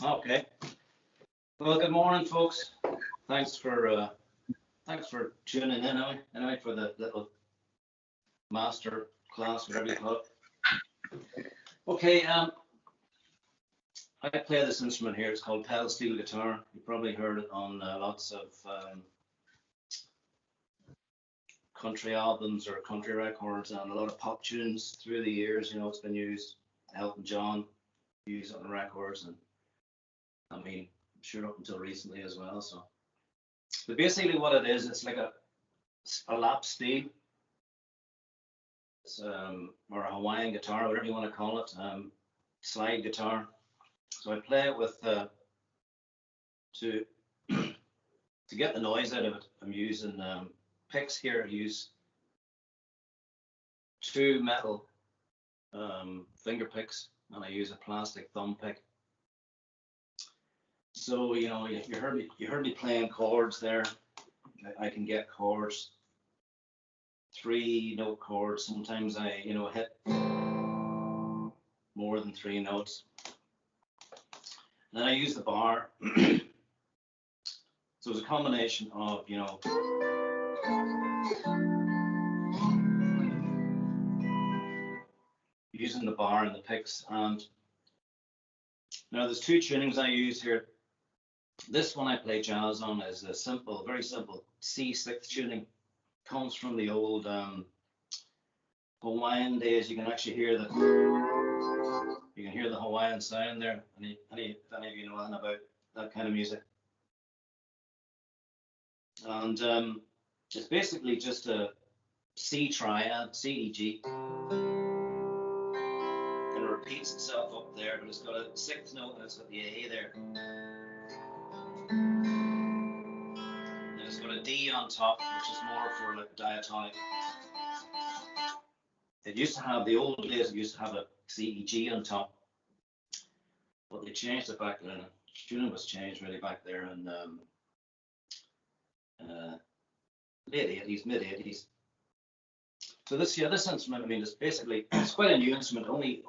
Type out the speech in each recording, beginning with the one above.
Okay. Well, good morning, folks. Thanks for tuning in anyway for the little master class, whatever you call it. Okay. I play this instrument here. It's called pedal steel guitar. You probably heard it on lots of country albums or country records and a lot of pop tunes through the years. You know, it's been used. Elton John used it on records, and I mean, sure up until recently as well. So, but basically, what it is, it's like a lap steel, or a Hawaiian guitar, whatever you want to call it, slide guitar. So I play it with to to get the noise out of it. I'm using picks here. I use two metal finger picks, and I use a plastic thumb pick. So you know, you heard me playing chords there. I can get chords, 3-note chords. Sometimes I hit more than 3 notes. And then I use the bar. So it's a combination of using the bar and the picks. And now there's 2 tunings I use here. This one I play jazz on is a simple, very simple C6 tuning. Comes from the old Hawaiian days. You can actually hear the Hawaiian sound there. If any of you know anything about that kind of music. And it's basically just a C triad, C, E, G. Kind of repeats itself up there, but it's got a 6th note and it's got the A there. And it's got a D on top, which is more for like diatonic. It used to have, the old days, it used to have a C, E, G on top. But they changed it back then. Tuning was changed really back there in late 80s, mid 80s. So this instrument, I mean, it's quite a new instrument. Only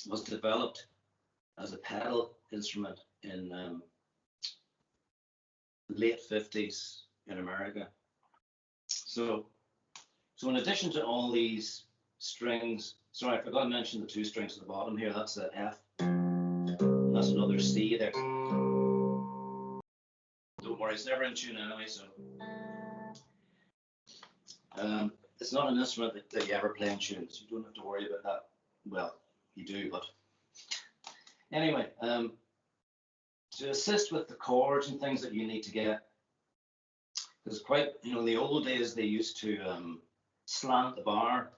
was developed as a pedal instrument in late 50s in America. So in addition to all these strings, sorry, I forgot to mention the 2 strings at the bottom here. That's the F, and that's another C there. Don't worry, it's never in tune anyway. So It's not an instrument that you ever play in tunes. You don't have to worry about that. Well, you do, but anyway, to assist with the chords and things that you need to get, because quite, in the old days they used to slant the bar,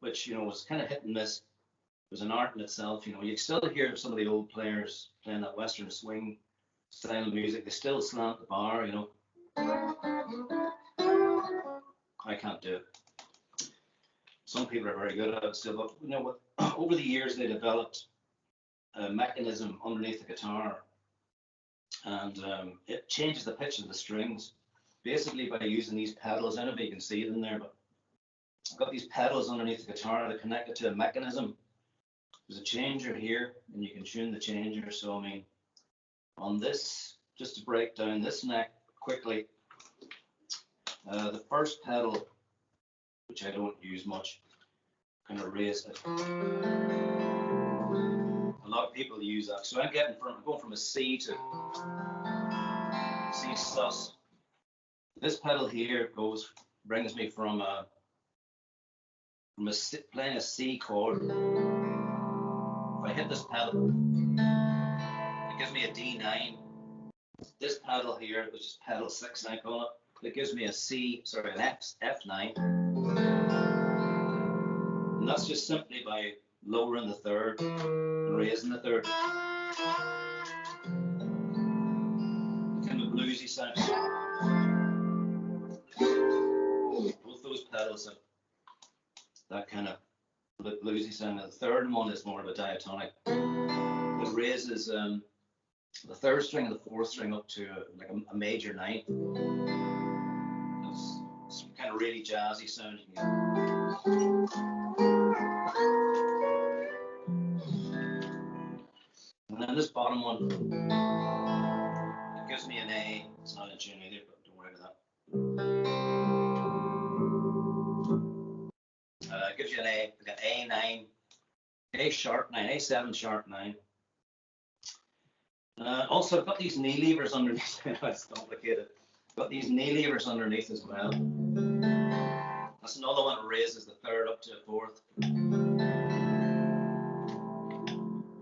which was kind of hit and miss. It was an art in itself. You still hear some of the old players playing that Western swing style of music. They still slant the bar. I can't do it. Some people are very good at it still, but over the years they developed a mechanism underneath the guitar, and it changes the pitch of the strings, basically by using these pedals. I don't know if you can see them there, but I've got these pedals underneath the guitar that are connected to a mechanism. There's a changer here, and you can tune the changer. So on this, just to break down this neck quickly, the first pedal, which I don't use much, kind of raise it. A lot of people use that. So I'm going from a C to C sus. This pedal here brings me from playing a C chord. If I hit this pedal, it gives me a D9. This pedal here, which is pedal 6, I call it gives me an F9. And that's just simply by lowering the third and raising the third. Kind of bluesy sound. Both those pedals have that kind of bluesy sound. The third one is more of a diatonic. It raises the third string and the fourth string up to like a major 9. It's kind of really jazzy sounding. And then this bottom one, it gives me an A. It's not in tune either, but don't worry about that. It gives you an A, like an A9, A sharp 9, A7 sharp 9. Also, I've got these knee levers underneath. It's complicated. I've got these knee levers underneath as well. That's another one that raises the third up to a fourth. And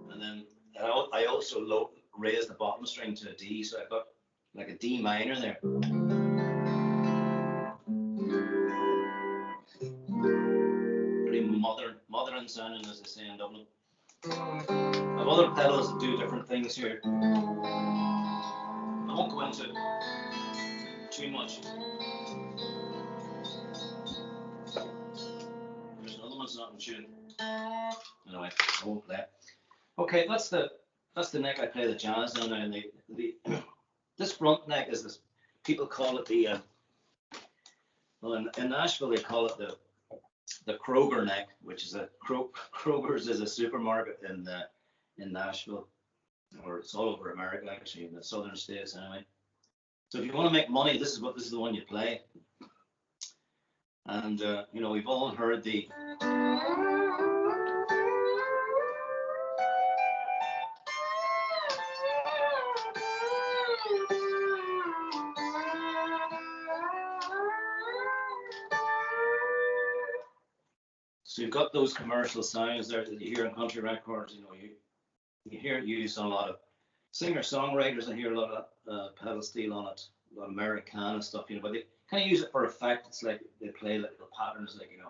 then I also raise the bottom string to a D, so I've got like a D minor there. Pretty modern sounding, as they say in Dublin. I have other pedals that do different things here. I won't go into it too much. There's another one that's not in tune. Anyway, I won't play it. Okay, that's the neck I play the jazz on, and this front neck is this. People call it the in Nashville they call it the Kroger neck, which is Kroger's is a supermarket in Nashville, or it's all over America actually, in the southern states anyway. So if you want to make money, this is the one you play. And we've all heard the So you've got those commercial sounds there that you hear in country records. You hear it used on a lot of singer-songwriters. I hear a lot of pedal steel on it, a lot of Americana stuff. But they kind of use it for effect. It's like they play little patterns, like you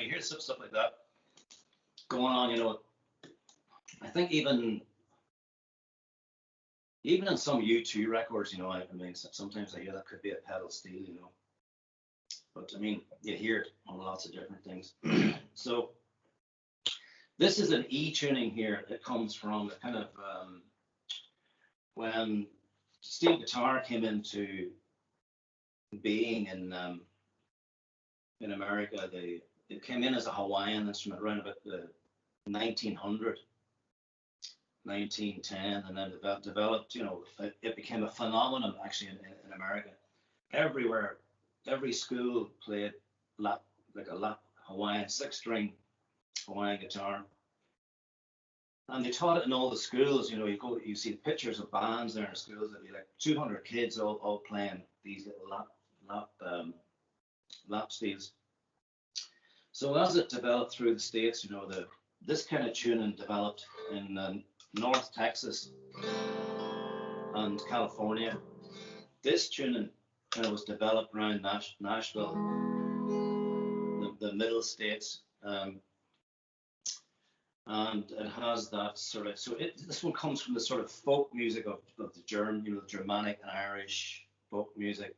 hear stuff like that going on. I think even in some U2 records, I mean, sometimes I hear that could be a pedal steel, But I mean, you hear it on lots of different things. So this is an E tuning here. It comes from the kind of when steel guitar came into being in America. It came in as a Hawaiian instrument around about the 1900. 1910, and then developed, it became a phenomenon actually in America. Everywhere, every school played a lap Hawaiian 6-string Hawaiian guitar. And they taught it in all the schools. You know, you see the pictures of bands there in schools. There'd be like 200 kids all playing these little lap lap steels. So as it developed through the states, you know, this kind of tuning developed in North Texas and California. This tuning kind of was developed around Nashville, the middle states, and it has that sort of. This one comes from the sort of folk music of the the Germanic and Irish folk music.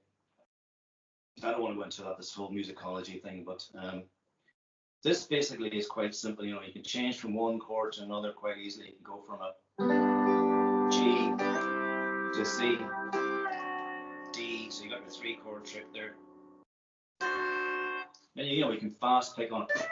I don't want to go into that this whole musicology thing, but this basically is quite simple. You know, you can change from one chord to another quite easily. You can go from a G to C, D. So you got your 3 chord trick there. And you know, you can fast pick on it.